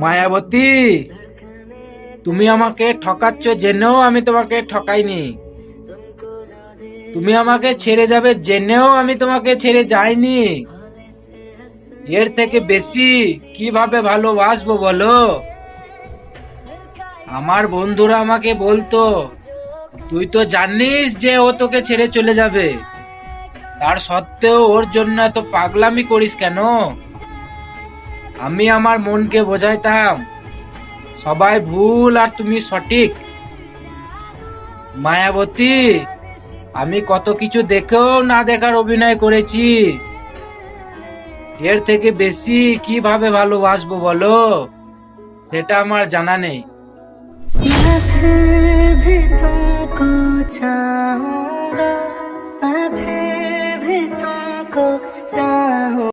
মায়াবতী, তুমি আমাকে ঠকাচ্ছ জেনেও আমি তোমাকে ঠকাইনি। তুমি আমাকে ছেড়ে যাবে জেনেও আমি তোমাকে ছেড়ে যাইনি। এর থেকে বেশি কিভাবে ভালোবাসবো বলো? আমার বন্ধুরা আমাকে বলতো, তুই তো জানিস যে ও তোকে ছেড়ে চলে যাবে, তার সত্ত্বেও ওর জন্য এত পাগলামি করিস কেন? আমি আমার মনকে বোঝাইতাম সবাই ভুল আর তুমি সঠিক। মায়াবতী, আমি কত কিছু দেখেও না দেখার অভিনয় করেছি। এর থেকে বেশি কিভাবে ভালোবাসবো বলো? সেটা আমার জানা নেই। मैं फिर भी तुमको चाहूंगा, मैं फिर भी तुमको चाहूंगा।